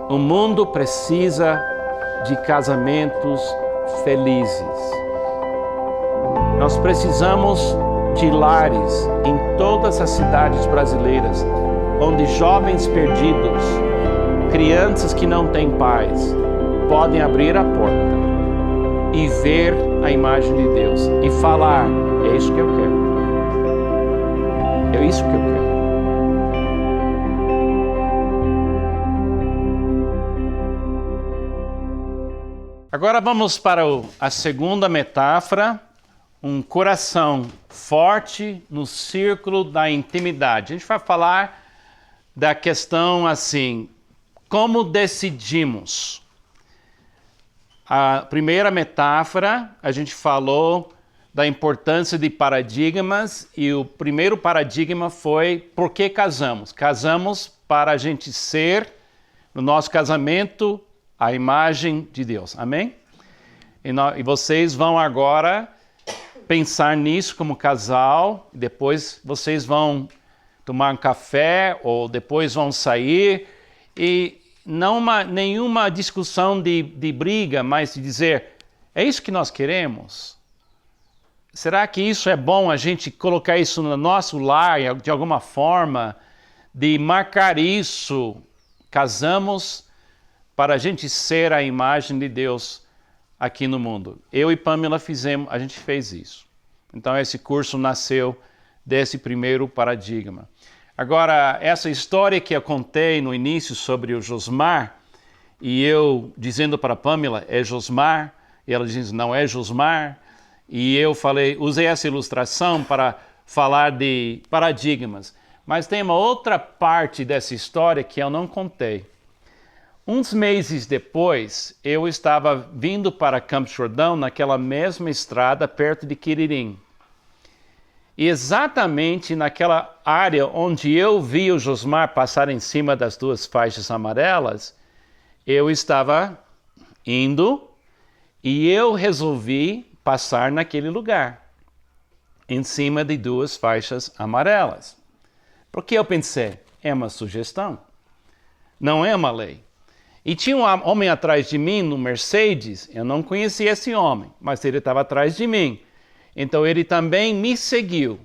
O mundo precisa de casamentos felizes. Nós precisamos de lares em todas as cidades brasileiras, onde jovens perdidos, crianças que não têm pais, podem abrir a porta e ver a imagem de Deus e falar: é isso que eu quero. É isso que eu quero. Agora vamos para a segunda metáfora, um coração forte no círculo da intimidade. A gente vai falar da questão assim, como decidimos? A primeira metáfora, a gente falou da importância de paradigmas e o primeiro paradigma foi por que casamos? Casamos para a gente ser, no nosso casamento, a imagem de Deus. Amém? E vocês vão agora pensar nisso como casal, depois vocês vão tomar um café ou depois vão sair e não nenhuma discussão de briga, mas de dizer, é isso que nós queremos? Será que isso é bom a gente colocar isso no nosso lar de alguma forma, de marcar isso? Casamos para a gente ser a imagem de Deus aqui no mundo. Eu e Pamela a gente fez isso. Então esse curso nasceu desse primeiro paradigma. Agora, essa história que eu contei no início sobre o Josmar, e eu dizendo para a Pamela, é Josmar, e ela diz, não é Josmar, e eu usei essa ilustração para falar de paradigmas. Mas tem uma outra parte dessa história que eu não contei. Uns meses depois, eu estava vindo para Campos Jordão, naquela mesma estrada, perto de Quiririm. E exatamente naquela área onde eu vi o Josmar passar em cima das duas faixas amarelas, eu estava indo e eu resolvi passar naquele lugar, em cima de duas faixas amarelas. Porque eu pensei, é uma sugestão, não é uma lei. E tinha um homem atrás de mim no Mercedes, eu não conhecia esse homem, mas ele estava atrás de mim. Então ele também me seguiu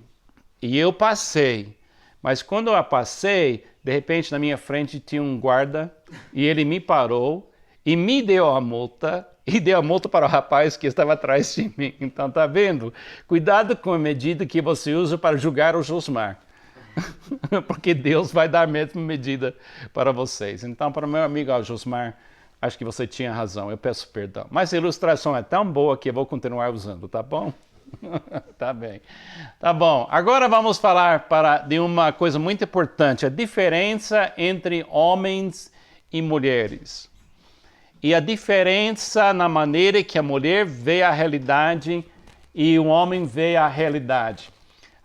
e eu passei. Mas quando eu passei, de repente na minha frente tinha um guarda e ele me parou e me deu a multa e deu a multa para o rapaz que estava atrás de mim. Então tá vendo? Cuidado com a medida que você usa para julgar o Josmar. Porque Deus vai dar a mesma medida para vocês. Então, para o meu amigo Josmar, acho que você tinha razão, eu peço perdão. Mas a ilustração é tão boa que eu vou continuar usando, tá bom? Tá bem. Tá bom, agora vamos falar de uma coisa muito importante, a diferença entre homens e mulheres. E a diferença na maneira que a mulher vê a realidade e o homem vê a realidade.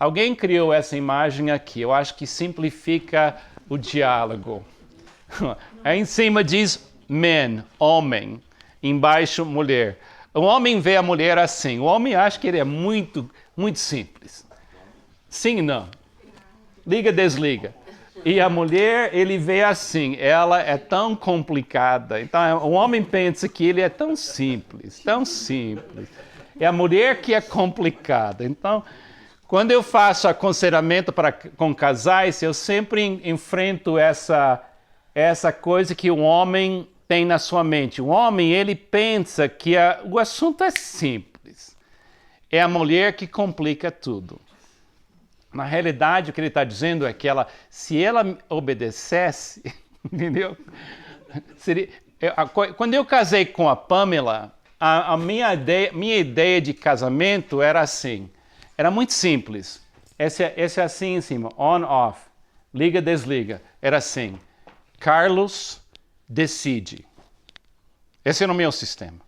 Alguém criou essa imagem aqui, eu acho que simplifica o diálogo. Aí em cima diz men, homem, embaixo mulher. O homem vê a mulher assim, o homem acha que ele é muito, muito simples. Sim e não? Liga, desliga. E a mulher, ele vê assim, ela é tão complicada. Então o homem pensa que ele é tão simples, tão simples. É a mulher que é complicada. Então, quando eu faço aconselhamento com casais, eu sempre enfrento essa coisa que o homem tem na sua mente. O homem, ele pensa que o assunto é simples. É a mulher que complica tudo. Na realidade, o que ele está dizendo é que se ela obedecesse, entendeu? Quando eu casei com a Pamela, a minha ideia de casamento era assim. Era muito simples. Esse assim em cima, on, off, liga, desliga. Era assim, Carlos decide. Esse era o meu sistema.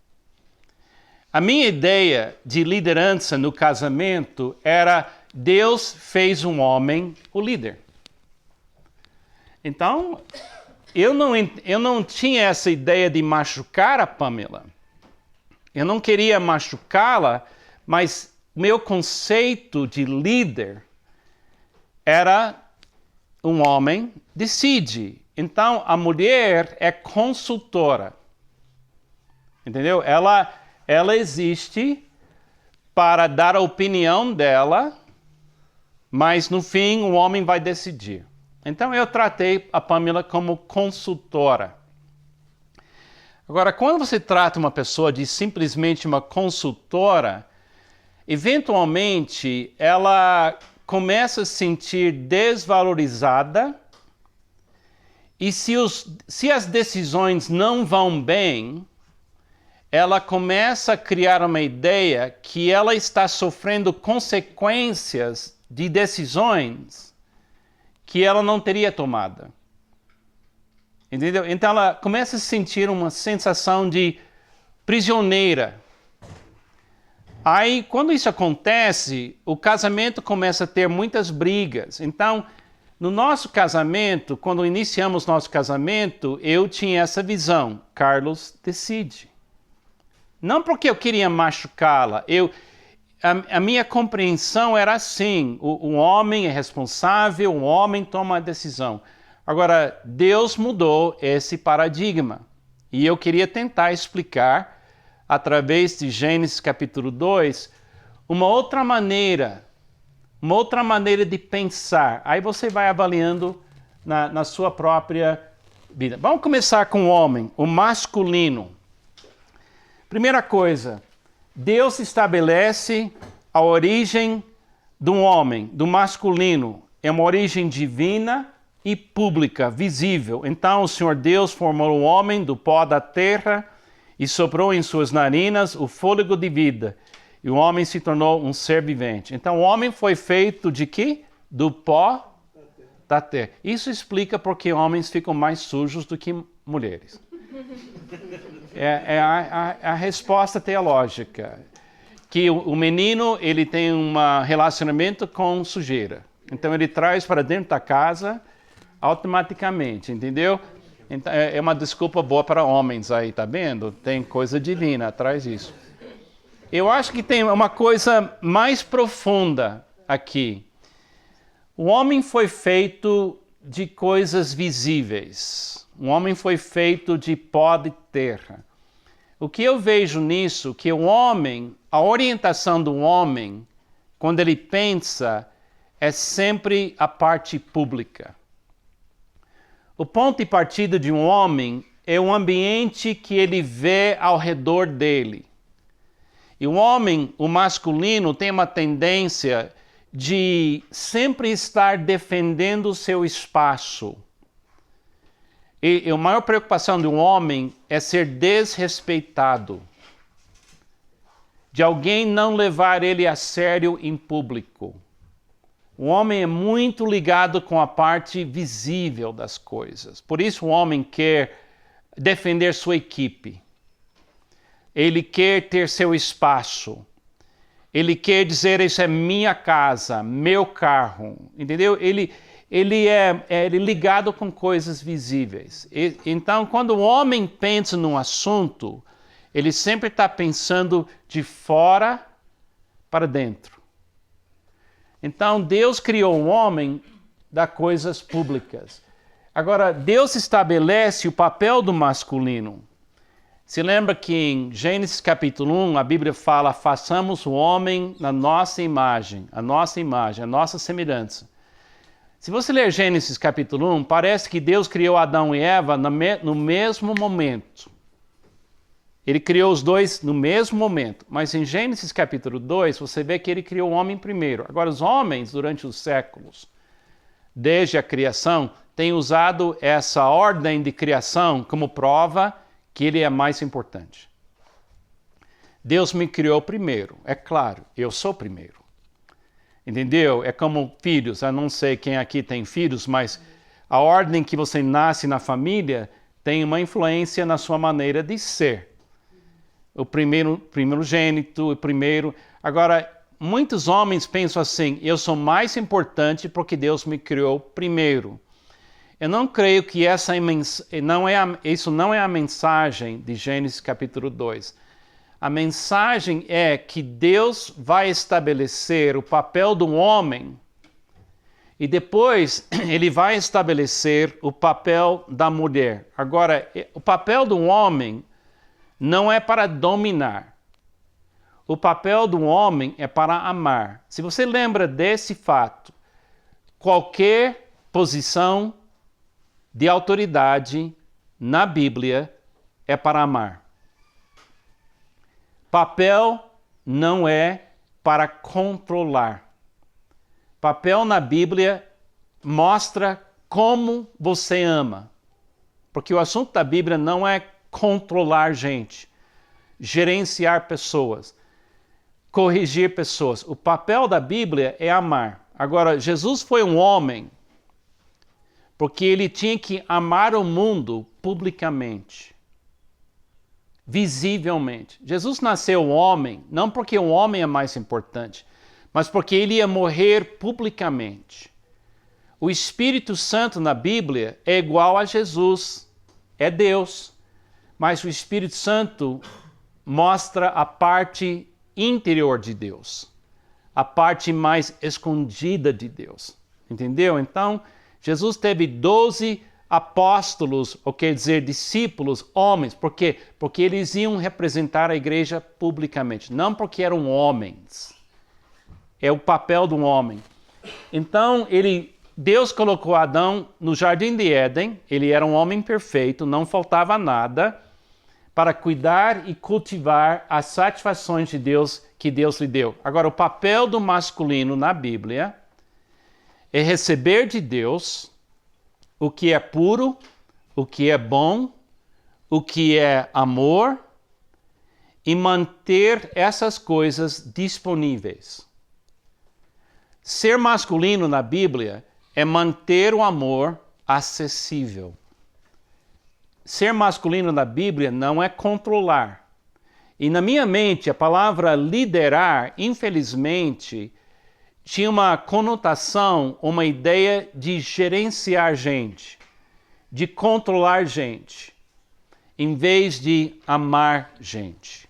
A minha ideia de liderança no casamento era Deus fez um homem o líder. Então, eu não tinha essa ideia de machucar a Pamela. Eu não queria machucá-la, mas meu conceito de líder era um homem decide. Então, a mulher é consultora. Entendeu? Ela existe para dar a opinião dela, mas no fim o homem vai decidir. Então eu tratei a Pamela como consultora. Agora, quando você trata uma pessoa de simplesmente uma consultora, eventualmente ela começa a se sentir desvalorizada e se as decisões não vão bem, ela começa a criar uma ideia que ela está sofrendo consequências de decisões que ela não teria tomado. Entendeu? Então ela começa a sentir uma sensação de prisioneira. Aí, quando isso acontece, o casamento começa a ter muitas brigas. Então, no nosso casamento, quando iniciamos nosso casamento, eu tinha essa visão. Carlos decide. Não porque eu queria machucá-la. A minha compreensão era assim. O homem é responsável, o homem toma a decisão. Agora, Deus mudou esse paradigma. E eu queria tentar explicar, através de Gênesis capítulo 2, uma outra maneira de pensar. Aí você vai avaliando na sua própria vida. Vamos começar com o homem, o masculino. Primeira coisa, Deus estabelece a origem do homem, do masculino. É uma origem divina e pública, visível. Então o Senhor Deus formou o homem do pó da terra e soprou em suas narinas o fôlego de vida. E o homem se tornou um ser vivente. Então o homem foi feito de quê? Do pó da terra. Isso explica porque homens ficam mais sujos do que mulheres. É a resposta teológica. Que o menino ele tem um relacionamento com sujeira. Então ele traz para dentro da casa automaticamente, entendeu? Então, é uma desculpa boa para homens aí, tá vendo? Tem coisa divina atrás disso. Eu acho que tem uma coisa mais profunda aqui. O homem foi feito de coisas visíveis. O homem foi feito de pó de terra. O que eu vejo nisso, que o homem, a orientação do homem, quando ele pensa, é sempre a parte pública. O ponto de partida de um homem é o ambiente que ele vê ao redor dele. E o homem, o masculino, tem uma tendência de sempre estar defendendo o seu espaço. E a maior preocupação de um homem é ser desrespeitado, de alguém não levar ele a sério em público. O homem é muito ligado com a parte visível das coisas. Por isso o homem quer defender sua equipe. Ele quer ter seu espaço. Ele quer dizer, isso é minha casa, meu carro. Entendeu? Ele é ligado com coisas visíveis. Então, quando o homem pensa num assunto, ele sempre está pensando de fora para dentro. Então, Deus criou o homem das coisas públicas. Agora, Deus estabelece o papel do masculino. Se lembra que em Gênesis capítulo 1, a Bíblia fala, façamos o homem na nossa imagem, a nossa semelhança. Se você ler Gênesis capítulo 1, parece que Deus criou Adão e Eva no mesmo momento. Ele criou os dois no mesmo momento. Mas em Gênesis capítulo 2, você vê que ele criou o homem primeiro. Agora, os homens, durante os séculos, desde a criação, têm usado essa ordem de criação como prova que ele é mais importante. Deus me criou primeiro. É claro, eu sou primeiro. Entendeu? É como filhos. Eu não sei quem aqui tem filhos, mas a ordem que você nasce na família tem uma influência na sua maneira de ser. O primogênito, o primeiro. Agora, muitos homens pensam assim, eu sou mais importante porque Deus me criou primeiro. Eu não creio que isso não é a mensagem de Gênesis capítulo 2. A mensagem é que Deus vai estabelecer o papel do homem E depois ele vai estabelecer o papel da mulher. Agora, o papel do homem não é para dominar. O papel do homem é para amar. Se você lembra desse fato, qualquer posição de autoridade na Bíblia é para amar. Papel não é para controlar. Papel na Bíblia mostra como você ama. Porque o assunto da Bíblia não é controlar gente, gerenciar pessoas, corrigir pessoas. O papel da Bíblia é amar. Agora, Jesus foi um homem porque ele tinha que amar o mundo publicamente, visivelmente. Jesus nasceu homem, não porque o homem é mais importante, mas porque ele ia morrer publicamente. O Espírito Santo na Bíblia é igual a Jesus, é Deus, mas o Espírito Santo mostra a parte interior de Deus, a parte mais escondida de Deus, entendeu? Então, Jesus teve 12 apóstolos, ou quer dizer discípulos, homens, por quê? Porque eles iam representar a igreja publicamente, não porque eram homens. É o papel do homem. Então, Deus colocou Adão no jardim de Éden, ele era um homem perfeito, não faltava nada, para cuidar e cultivar as satisfações de Deus que Deus lhe deu. Agora, o papel do masculino na Bíblia é receber de Deus o que é puro, o que é bom, o que é amor, e manter essas coisas disponíveis. Ser masculino na Bíblia é manter o amor acessível. Ser masculino na Bíblia não é controlar. E na minha mente, a palavra liderar, infelizmente, tinha uma conotação, uma ideia de gerenciar gente, de controlar gente, em vez de amar gente.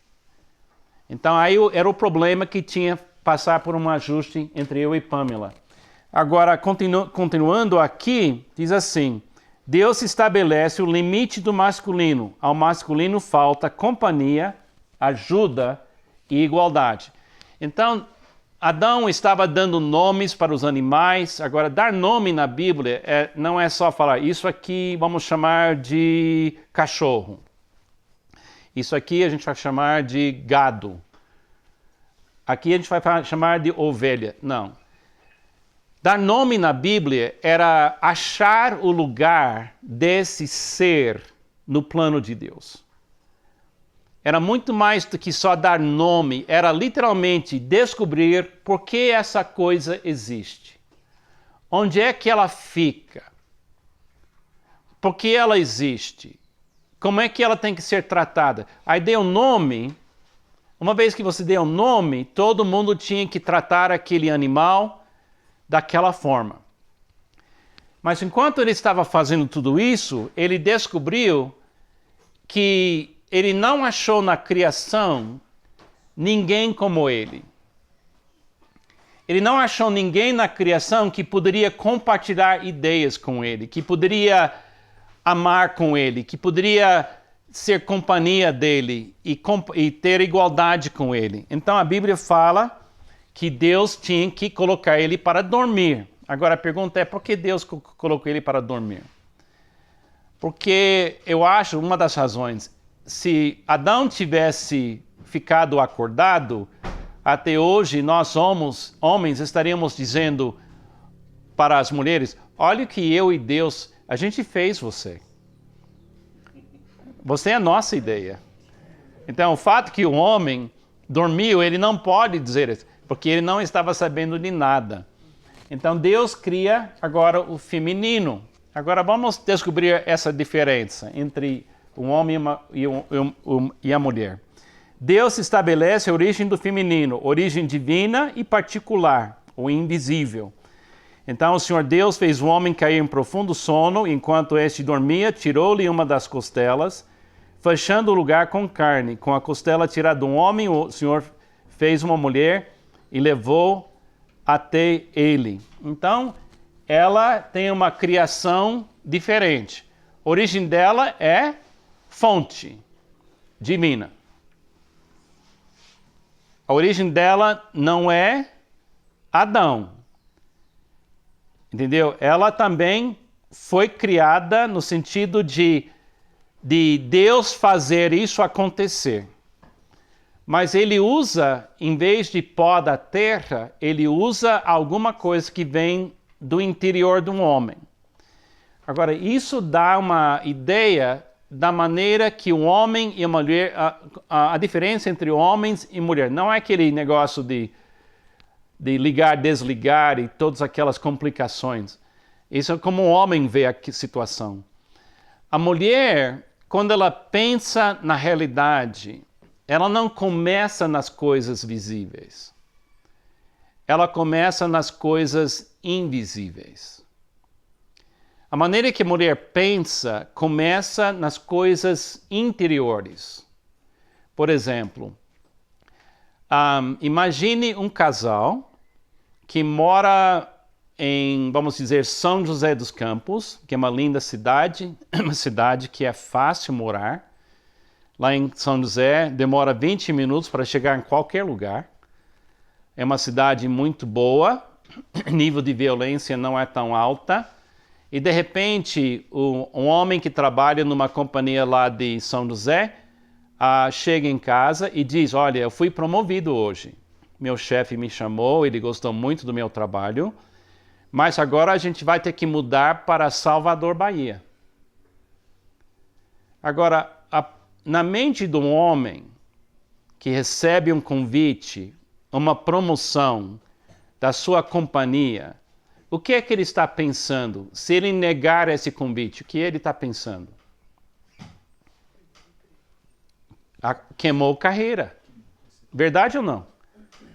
Então aí era o problema que tinha que passar por um ajuste entre eu e Pamela. Agora, continuando aqui, diz assim: Deus estabelece o limite do masculino. Ao masculino falta companhia, ajuda e igualdade. Então, Adão estava dando nomes para os animais. Agora, dar nome na Bíblia não é só falar, isso aqui vamos chamar de cachorro. Isso aqui a gente vai chamar de gado. Aqui a gente vai chamar de ovelha. Não. Dar nome na Bíblia era achar o lugar desse ser no plano de Deus. Era muito mais do que só dar nome, era literalmente descobrir por que essa coisa existe. Onde é que ela fica? Por que ela existe? Como é que ela tem que ser tratada? Aí deu um nome, uma vez que você deu um nome, todo mundo tinha que tratar aquele animal daquela forma. Mas enquanto ele estava fazendo tudo isso, ele descobriu que ele não achou na criação ninguém como ele. Ele não achou ninguém na criação que poderia compartilhar ideias com ele, que poderia amar com ele, que poderia ser companhia dele e ter igualdade com ele. Então a Bíblia fala que Deus tinha que colocar ele para dormir. Agora a pergunta é, por que Deus colocou ele para dormir? Porque eu acho, uma das razões, se Adão tivesse ficado acordado, até hoje nós homens estaríamos dizendo para as mulheres, olha que eu e Deus, a gente fez você. Você é a nossa ideia. Então o fato que o homem dormiu, ele não pode dizer isso, porque ele não estava sabendo de nada. Então Deus cria agora o feminino. Agora vamos descobrir essa diferença entre o homem e a mulher. Deus estabelece a origem do feminino, origem divina e particular, o invisível. Então o Senhor Deus fez o homem cair em profundo sono, enquanto este dormia, tirou-lhe uma das costelas, fechando o lugar com carne. Com a costela tirada do homem, o Senhor fez uma mulher e levou até ele. Então, ela tem uma criação diferente. A origem dela é fonte divina. A origem dela não é Adão. Entendeu? Ela também foi criada no sentido de Deus fazer isso acontecer. Mas ele usa, em vez de pó da terra, ele usa alguma coisa que vem do interior de um homem. Agora, isso dá uma ideia da maneira que o homem e a mulher, a diferença entre homens e mulher. Não é aquele negócio de ligar, desligar e todas aquelas complicações. Isso é como um homem vê a situação. A mulher, quando ela pensa na realidade, ela não começa nas coisas visíveis. Ela começa nas coisas invisíveis. A maneira que a mulher pensa começa nas coisas interiores. Por exemplo, imagine um casal que mora em, vamos dizer, São José dos Campos, que é uma linda cidade, uma cidade que é fácil morar. Lá em São José demora 20 minutos para chegar em qualquer lugar. É uma cidade muito boa, o nível de violência não é tão alta. E de repente, um homem que trabalha numa companhia lá de São José chega em casa e diz: olha, eu fui promovido hoje. Meu chefe me chamou, ele gostou muito do meu trabalho, mas agora a gente vai ter que mudar para Salvador, Bahia. Agora, na mente de um homem que recebe um convite, uma promoção da sua companhia, o que é que ele está pensando? Se ele negar esse convite, o que ele está pensando? Queimou carreira. Verdade ou não?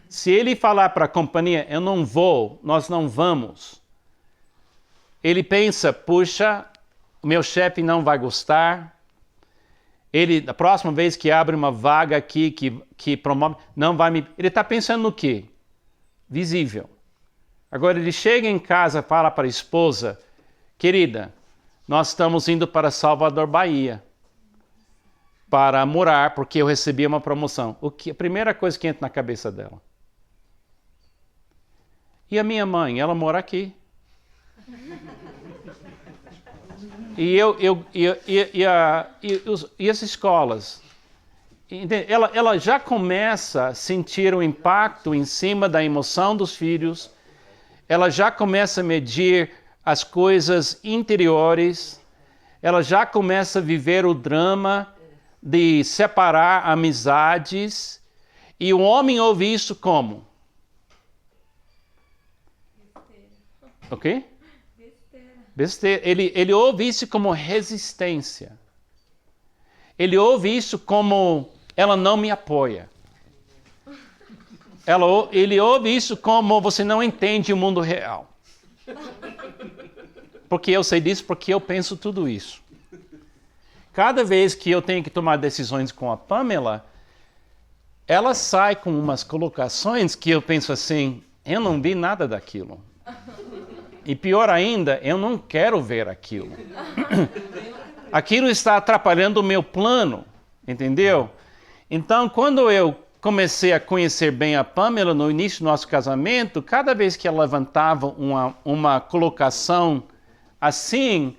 Se ele falar para a companhia, eu não vou, nós não vamos, ele pensa, puxa, o meu chefe não vai gostar. Ele, da próxima vez que abre uma vaga aqui, que promove, não vai me... Ele está pensando no quê? Visível. Agora ele chega em casa e fala para a esposa: querida, nós estamos indo para Salvador, Bahia, para morar, porque eu recebi uma promoção. A primeira coisa que entra na cabeça dela. E a minha mãe, ela mora aqui. E as escolas, ela já começa a sentir o impacto em cima da emoção dos filhos, ela já começa a medir as coisas interiores, ela já começa a viver o drama de separar amizades, e o homem ouve isso como? Ok? Besteira. Ele ouve isso como resistência. Ele ouve isso como ela não me apoia. Ele ouve isso como você não entende o mundo real. Porque eu sei disso, porque eu penso tudo isso. Cada vez que eu tenho que tomar decisões com a Pamela, ela sai com umas colocações que eu penso assim, eu não vi nada daquilo. E pior ainda, eu não quero ver aquilo. Aquilo está atrapalhando o meu plano, entendeu? Então, quando eu comecei a conhecer bem a Pamela no início do nosso casamento, cada vez que ela levantava uma colocação assim,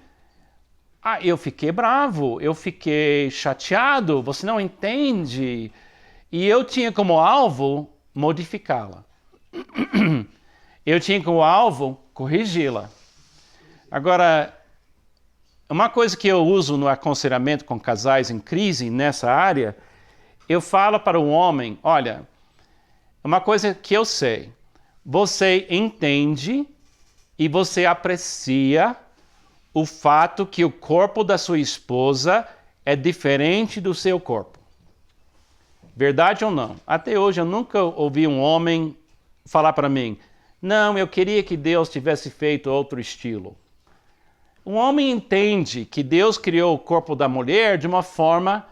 eu fiquei bravo, eu fiquei chateado, você não entende. E eu tinha como alvo modificá-la. Eu tinha como alvo corrigi-la. Agora, uma coisa que eu uso no aconselhamento com casais em crise nessa área, eu falo para o homem, olha, uma coisa que eu sei, você entende e você aprecia o fato que o corpo da sua esposa é diferente do seu corpo. Verdade ou não? Até hoje eu nunca ouvi um homem falar para mim, não, eu queria que Deus tivesse feito outro estilo. O homem entende que Deus criou o corpo da mulher de uma forma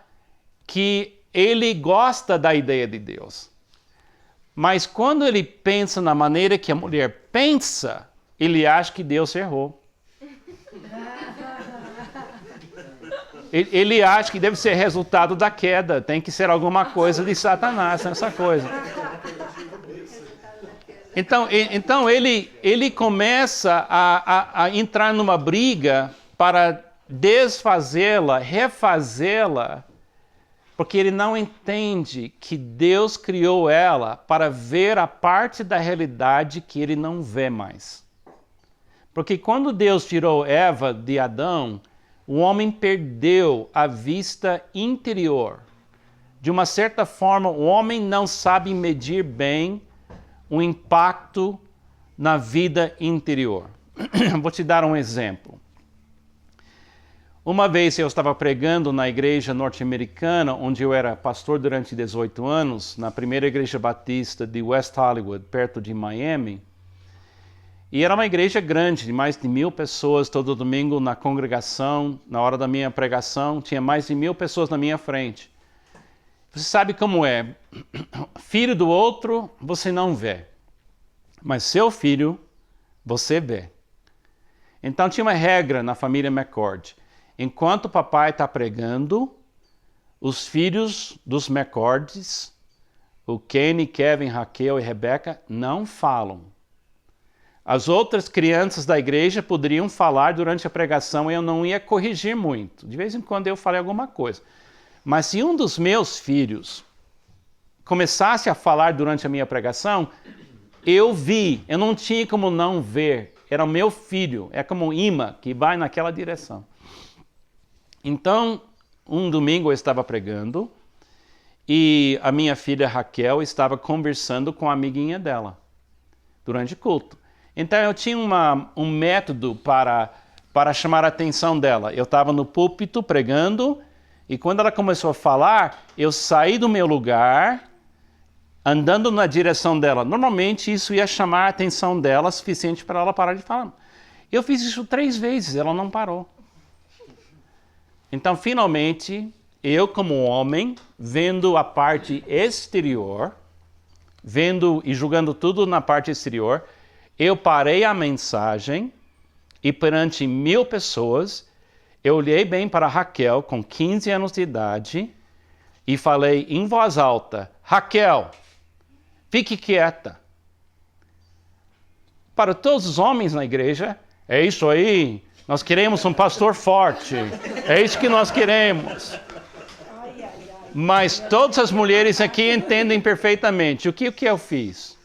que ele gosta da ideia de Deus. Mas quando ele pensa na maneira que a mulher pensa, ele acha que Deus errou. Ele acha que deve ser resultado da queda, tem que ser alguma coisa de Satanás, essa coisa. Então ele começa a entrar numa briga para desfazê-la, refazê-la, porque ele não entende que Deus criou ela para ver a parte da realidade que ele não vê mais. Porque quando Deus tirou Eva de Adão, o homem perdeu a vista interior. De uma certa forma, o homem não sabe medir bem o impacto na vida interior. Vou te dar um exemplo. Uma vez eu estava pregando na igreja norte-americana, onde eu era pastor durante 18 anos, na primeira igreja batista de West Hollywood, perto de Miami. E era uma igreja grande, de mais de 1.000 pessoas todo domingo na congregação. Na hora da minha pregação, tinha mais de 1.000 pessoas na minha frente. Você sabe como é. Filho do outro, você não vê. Mas seu filho, você vê. Então tinha uma regra na família McCord. Enquanto o papai está pregando, os filhos dos McCords, o Kenny, Kevin, Raquel e Rebecca, não falam. As outras crianças da igreja poderiam falar durante a pregação e eu não ia corrigir muito. De vez em quando eu falei alguma coisa. Mas se um dos meus filhos começasse a falar durante a minha pregação, eu vi, eu não tinha como não ver. Era o meu filho, é como um imã que vai naquela direção. Então, um domingo eu estava pregando e a minha filha Raquel estava conversando com a amiguinha dela durante o culto. Então eu tinha um método para chamar a atenção dela. Eu estava no púlpito pregando e quando ela começou a falar, eu saí do meu lugar, andando na direção dela. Normalmente isso ia chamar a atenção dela o suficiente para ela parar de falar. Eu fiz isso 3 vezes, ela não parou. Então, finalmente, eu como homem, vendo a parte exterior, vendo e julgando tudo na parte exterior, eu parei a mensagem e perante 1.000 pessoas, eu olhei bem para Raquel, com 15 anos de idade, e falei em voz alta, Raquel, fique quieta. Para todos os homens na igreja, é isso aí, nós queremos um pastor forte, é isso que nós queremos. Mas todas as mulheres aqui entendem perfeitamente. O que eu fiz?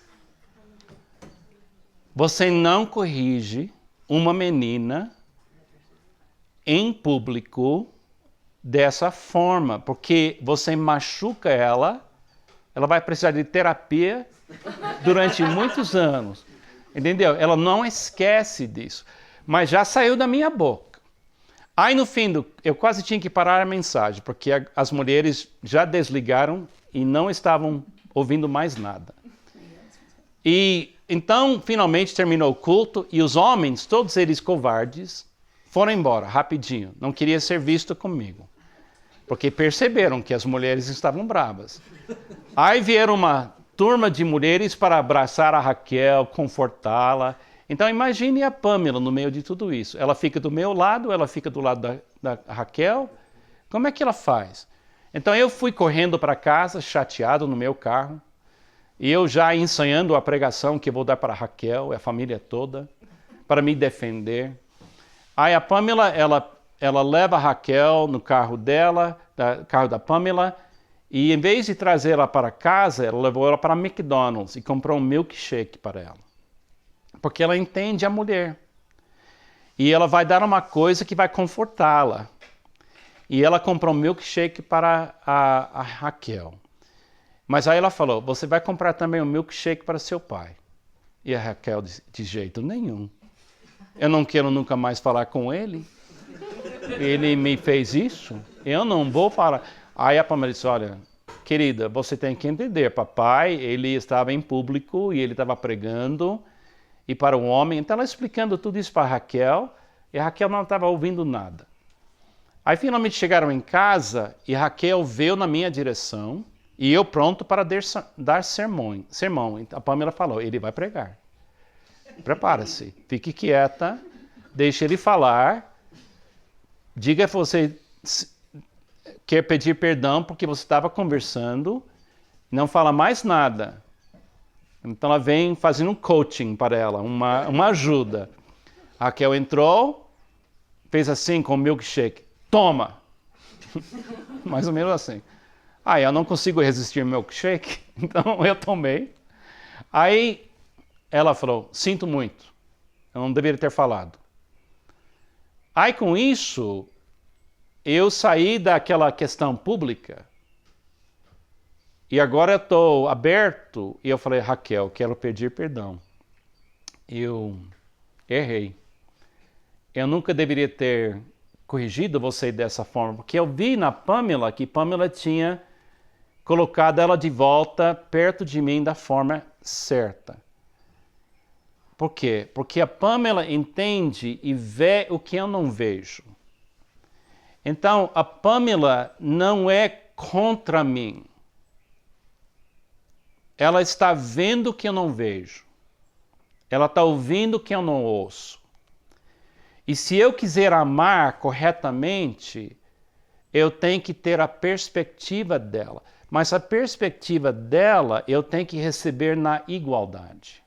Você não corrige uma menina em público dessa forma, porque você machuca ela, ela vai precisar de terapia durante muitos anos. Entendeu? Ela não esquece disso. Mas já saiu da minha boca. Aí no fim, eu quase tinha que parar a mensagem, porque as mulheres já desligaram e não estavam ouvindo mais nada. E então, finalmente terminou o culto e os homens, todos eles covardes, foram embora rapidinho. Não queria ser visto comigo, porque perceberam que as mulheres estavam bravas. Aí vieram uma turma de mulheres para abraçar a Raquel, confortá-la. Então imagine a Pamela no meio de tudo isso. Ela fica do meu lado, ela fica do lado da Raquel. Como é que ela faz? Então eu fui correndo para casa, chateado no meu carro. E eu já ensaiando a pregação que vou dar para a Raquel, a família toda, para me defender. Aí a Pamela, ela leva a Raquel no carro dela, carro da Pamela, e em vez de trazer ela para casa, ela levou ela para McDonald's e comprou um milkshake para ela. Porque ela entende a mulher. E ela vai dar uma coisa que vai confortá-la. E ela comprou um milkshake para a Raquel. Mas aí ela falou, você vai comprar também um milkshake para seu pai. E a Raquel disse, de jeito nenhum. Eu não quero nunca mais falar com ele. Ele me fez isso. Eu não vou falar. Aí a Pamela disse, olha, querida, você tem que entender. Papai, ele estava em público e ele estava pregando. E para o homem, então ela explicando tudo isso para a Raquel. E a Raquel não estava ouvindo nada. Aí finalmente chegaram em casa e Raquel veio na minha direção. E eu pronto para dar sermão. A Pamela falou, ele vai pregar. Prepara-se, fique quieta, deixe ele falar, diga que você quer pedir perdão porque você estava conversando, não fala mais nada. Então ela vem fazendo um coaching para ela, uma ajuda. A Raquel entrou, fez assim com o milkshake, toma! Mais ou menos assim. Eu não consigo resistir ao milkshake, então eu tomei. Aí ela falou, sinto muito, eu não deveria ter falado. Aí com isso, eu saí daquela questão pública e agora eu estou aberto e eu falei, Raquel, quero pedir perdão. Eu errei. Eu nunca deveria ter corrigido você dessa forma, porque eu vi na Pamela que Pamela tinha colocado ela de volta perto de mim da forma certa. Por quê? Porque a Pamela entende e vê o que eu não vejo. Então, a Pamela não é contra mim. Ela está vendo o que eu não vejo. Ela está ouvindo o que eu não ouço. E se eu quiser amar corretamente, eu tenho que ter a perspectiva dela. Mas a perspectiva dela eu tenho que receber na igualdade.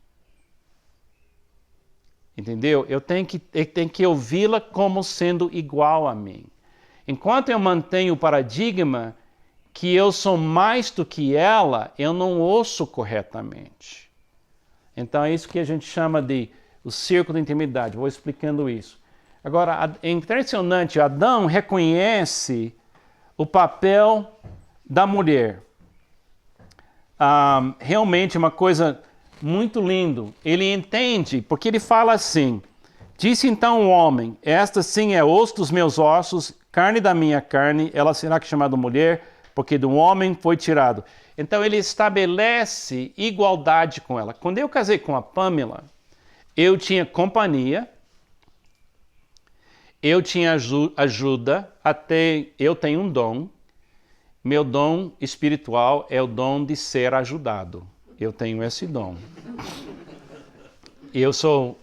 Entendeu? Eu tenho que ouvi-la como sendo igual a mim. Enquanto eu mantenho o paradigma que eu sou mais do que ela, eu não ouço corretamente. Então é isso que a gente chama de o círculo de intimidade. Vou explicando isso. Agora, é impressionante, Adão reconhece o papel da mulher. Realmente uma coisa muito lindo. Ele entende, porque ele fala assim, disse então o homem, esta sim é osso dos meus ossos, carne da minha carne, ela será chamada mulher, porque do homem foi tirado. Então ele estabelece igualdade com ela. Quando eu casei com a Pamela, eu tinha companhia, eu tinha ajuda, até eu tenho um dom. Meu dom espiritual é o dom de ser ajudado. Eu tenho esse dom. Eu sou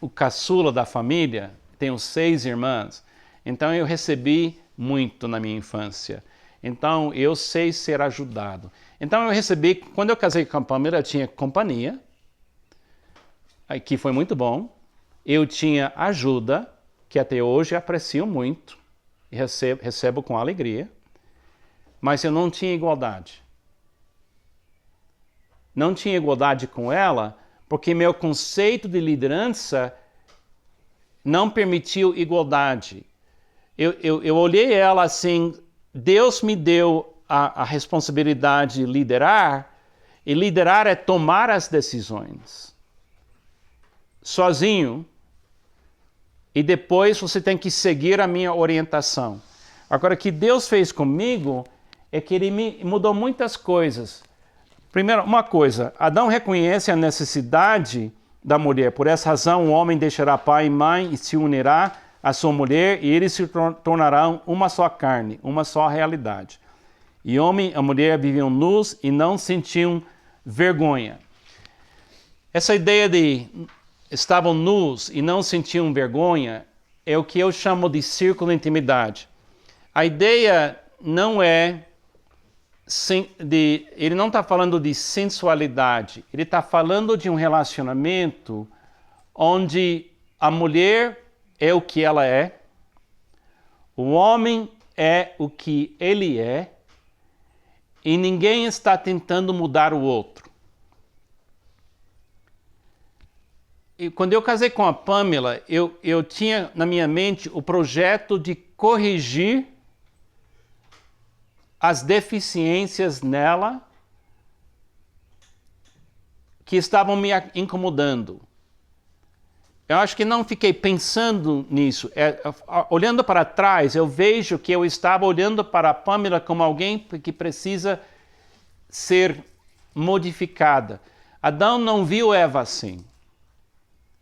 o caçula da família, tenho 6 irmãs. Então eu recebi muito na minha infância. Então eu sei ser ajudado. Então eu recebi, quando eu casei com a Pamela, eu tinha companhia, que foi muito bom. Eu tinha ajuda, que até hoje aprecio muito e recebo com alegria. Mas eu não tinha igualdade. Não tinha igualdade com ela, porque meu conceito de liderança não permitiu igualdade. Eu olhei ela assim, Deus me deu a responsabilidade de liderar, e liderar é tomar as decisões. Sozinho. E depois você tem que seguir a minha orientação. Agora, o que Deus fez comigo é que ele me mudou muitas coisas. Primeiro, uma coisa, Adão reconhece a necessidade da mulher. Por essa razão, o homem deixará pai e mãe e se unirá à sua mulher e eles se tornarão uma só carne, uma só realidade. E homem e mulher viviam nus e não sentiam vergonha. Essa ideia de estavam nus e não sentiam vergonha é o que eu chamo de círculo de intimidade. A ideia não é ele não está falando de sensualidade, ele está falando de um relacionamento onde a mulher é o que ela é, o homem é o que ele é, e ninguém está tentando mudar o outro. E quando eu casei com a Pamela, eu tinha na minha mente o projeto de corrigir as deficiências nela que estavam me incomodando. Eu acho que não fiquei pensando nisso. Olhando para trás, eu vejo que eu estava olhando para a Pamela como alguém que precisa ser modificada. Adão não viu Eva assim.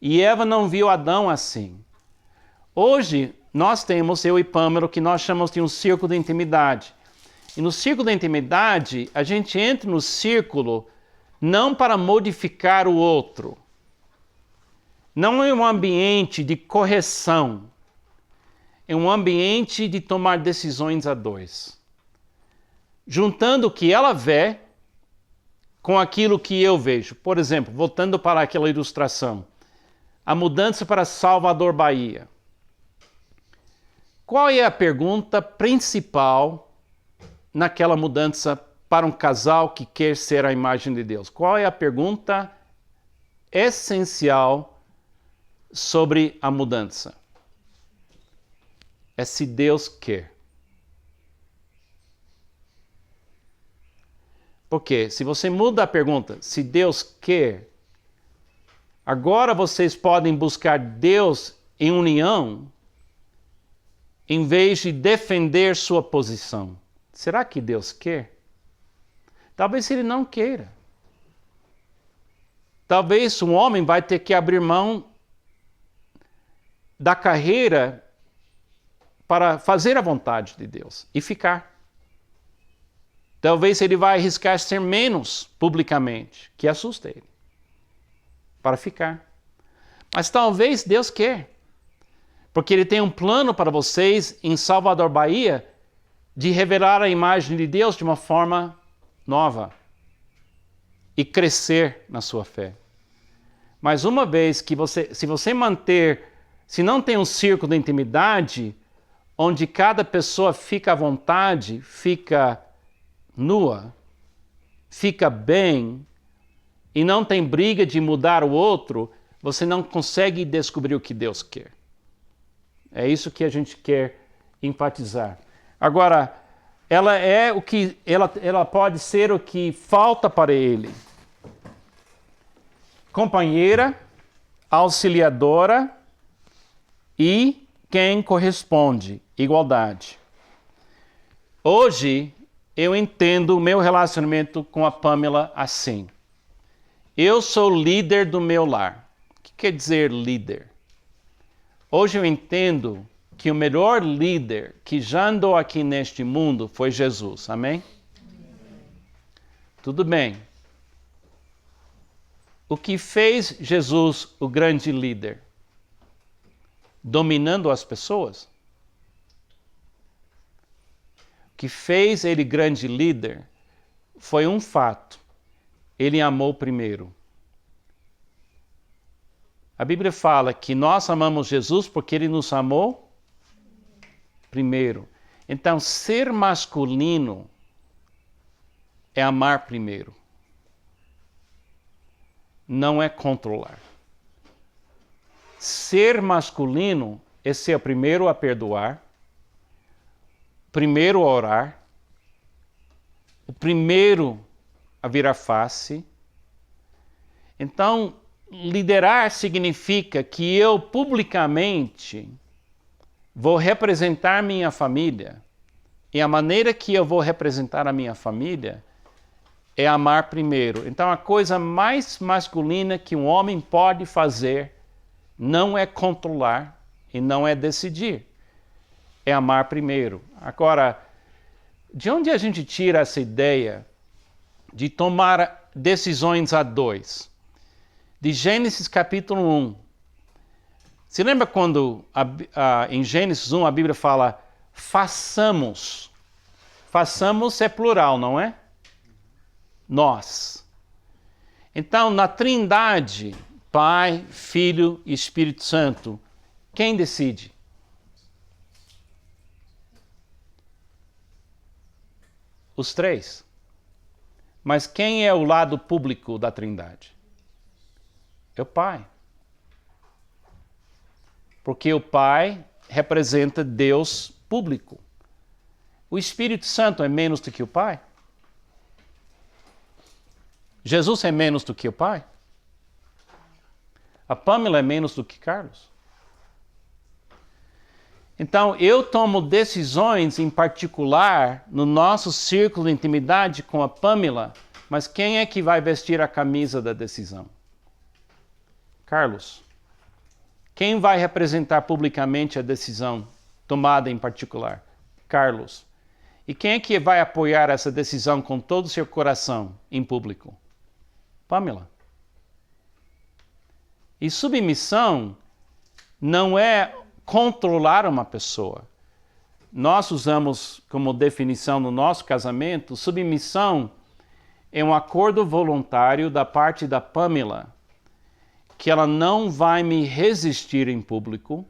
E Eva não viu Adão assim. Hoje, nós temos, eu e Pamela, o que nós chamamos de um círculo de intimidade. E no círculo da intimidade, a gente entra no círculo não para modificar o outro. Não é um ambiente de correção. É um ambiente de tomar decisões a dois. Juntando o que ela vê com aquilo que eu vejo. Por exemplo, voltando para aquela ilustração. A mudança para Salvador, Bahia. Qual é a pergunta principal naquela mudança para um casal que quer ser a imagem de Deus? Qual é a pergunta essencial sobre a mudança? É se Deus quer. Porque se você muda a pergunta, se Deus quer, agora vocês podem buscar Deus em união, em vez de defender sua posição. Será que Deus quer? Talvez ele não queira. Talvez um homem vai ter que abrir mão da carreira para fazer a vontade de Deus e ficar. Talvez ele vai arriscar ser menos publicamente, que assusta ele, para ficar. Mas talvez Deus quer. Porque ele tem um plano para vocês em Salvador, Bahia, de revelar a imagem de Deus de uma forma nova e crescer na sua fé. Mas uma vez que se não tem um círculo de intimidade, onde cada pessoa fica à vontade, fica nua, fica bem, e não tem briga de mudar o outro, você não consegue descobrir o que Deus quer. É isso que a gente quer enfatizar. Agora, ela pode ser o que falta para ele. Companheira, auxiliadora e quem corresponde, igualdade. Hoje, eu entendo o meu relacionamento com a Pamela assim. Eu sou líder do meu lar. O que quer dizer líder? Hoje eu entendo que o melhor líder que já andou aqui neste mundo foi Jesus. Amém? Tudo bem. O que fez Jesus o grande líder? Dominando as pessoas? O que fez ele grande líder foi um fato. Ele amou primeiro. A Bíblia fala que nós amamos Jesus porque ele nos amou primeiro. Então, ser masculino é amar primeiro. Não é controlar. Ser masculino é ser o primeiro a perdoar, primeiro a orar, o primeiro a virar face. Então, liderar significa que eu publicamente vou representar minha família. E a maneira que eu vou representar a minha família é amar primeiro. Então, a coisa mais masculina que um homem pode fazer não é controlar e não é decidir. É amar primeiro. Agora, de onde a gente tira essa ideia de tomar decisões a dois? De Gênesis capítulo 1. Se lembra quando em Gênesis 1 a Bíblia fala façamos? Façamos é plural, não é? Nós. Então, na Trindade, Pai, Filho e Espírito Santo, quem decide? Os três. Mas quem é o lado público da Trindade? É o Pai. Porque o Pai representa Deus público. O Espírito Santo é menos do que o Pai? Jesus é menos do que o Pai? A Pamela é menos do que Carlos? Então, eu tomo decisões em particular no nosso círculo de intimidade com a Pamela, mas quem é que vai vestir a camisa da decisão? Carlos. Quem vai representar publicamente a decisão tomada em particular? Carlos. E quem é que vai apoiar essa decisão com todo o seu coração em público? Pamela. E submissão não é controlar uma pessoa. Nós usamos como definição no nosso casamento, submissão é um acordo voluntário da parte da Pamela, que ela não vai me resistir em público,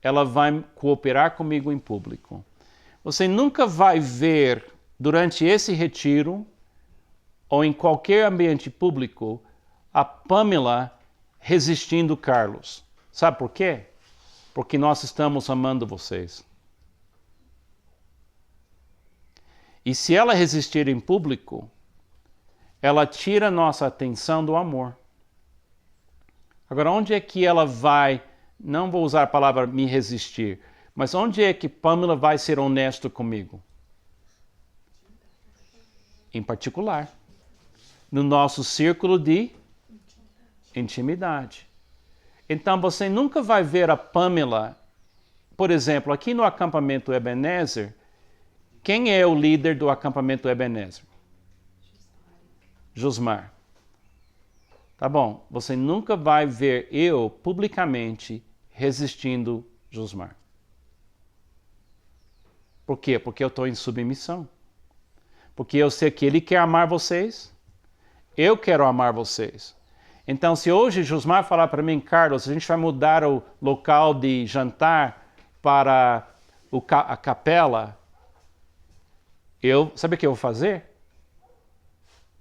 ela vai cooperar comigo em público. Você nunca vai ver durante esse retiro ou em qualquer ambiente público a Pamela resistindo Carlos. Sabe por quê? Porque nós estamos amando vocês. E se ela resistir em público, ela tira nossa atenção do amor. Agora, onde é que ela vai, não vou usar a palavra me resistir, mas onde é que Pamela vai ser honesto comigo? Em particular, no nosso círculo de intimidade. Então, você nunca vai ver a Pamela, por exemplo, aqui no acampamento Ebenezer, quem é o líder do acampamento Ebenezer? Josmar. Tá bom, você nunca vai ver eu publicamente resistindo Josmar. Por quê? Porque eu estou em submissão. Porque eu sei que ele quer amar vocês, eu quero amar vocês. Então, se hoje Josmar falar para mim, Carlos, a gente vai mudar o local de jantar para a capela, sabe o que eu vou fazer?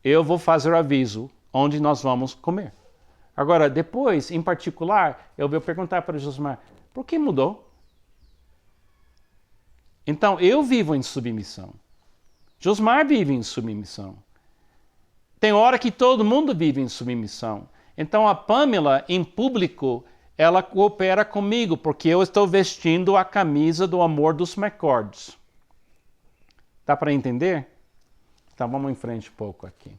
Eu vou fazer o aviso onde nós vamos comer. Agora, depois, em particular, eu vou perguntar para Josmar, por que mudou? Então, eu vivo em submissão. Josmar vive em submissão. Tem hora que todo mundo vive em submissão. Então, a Pamela, em público, ela coopera comigo, porque eu estou vestindo a camisa do amor dos McCords. Dá para entender? Então, vamos em frente um pouco aqui.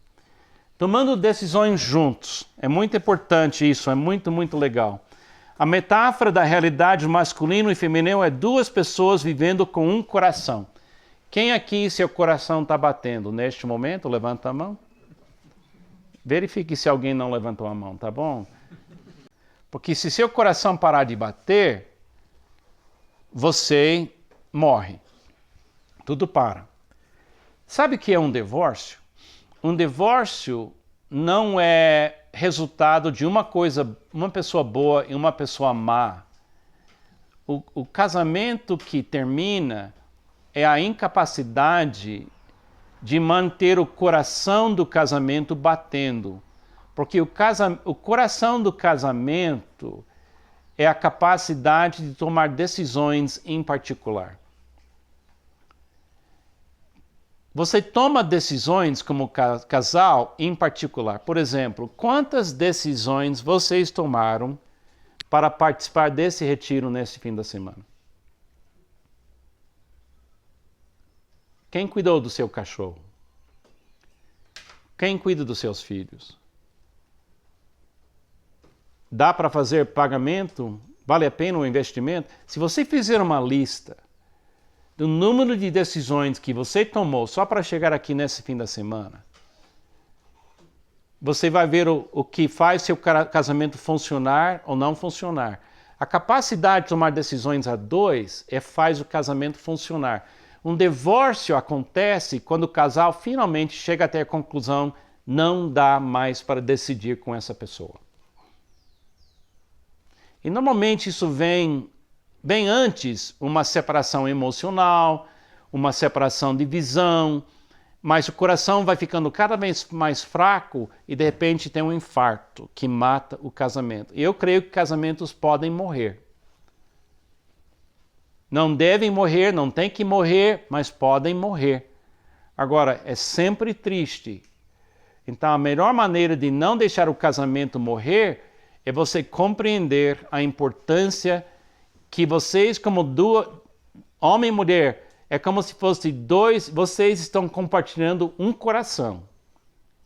Tomando decisões juntos. É muito importante isso, é muito, muito legal. A metáfora da realidade masculino e feminino é duas pessoas vivendo com um coração. Quem aqui seu coração está batendo neste momento? Levanta a mão. Verifique se alguém não levantou a mão, tá bom? Porque se seu coração parar de bater, você morre. Tudo para. Sabe o que é um divórcio? Um divórcio não é resultado de uma pessoa boa e uma pessoa má. O casamento que termina é a incapacidade de manter o coração do casamento batendo. Porque o coração do casamento é a capacidade de tomar decisões em particular. Você toma decisões como casal em particular. Por exemplo, quantas decisões vocês tomaram para participar desse retiro nesse fim da semana? Quem cuidou do seu cachorro? Quem cuida dos seus filhos? Dá para fazer pagamento? Vale a pena o investimento? Se você fizer uma lista do número de decisões que você tomou só para chegar aqui nesse fim da semana, você vai ver o que faz seu casamento funcionar ou não funcionar. A capacidade de tomar decisões a dois faz o casamento funcionar. Um divórcio acontece quando o casal finalmente chega até a conclusão, não dá mais para decidir com essa pessoa. E normalmente isso vem bem antes, uma separação emocional, uma separação de visão, mas o coração vai ficando cada vez mais fraco e de repente tem um infarto que mata o casamento. Eu creio que casamentos podem morrer. Não devem morrer, não tem que morrer, mas podem morrer. Agora, é sempre triste. Então, a melhor maneira de não deixar o casamento morrer é você compreender a importância que vocês, como homem e mulher, é como se fosse dois, vocês estão compartilhando um coração.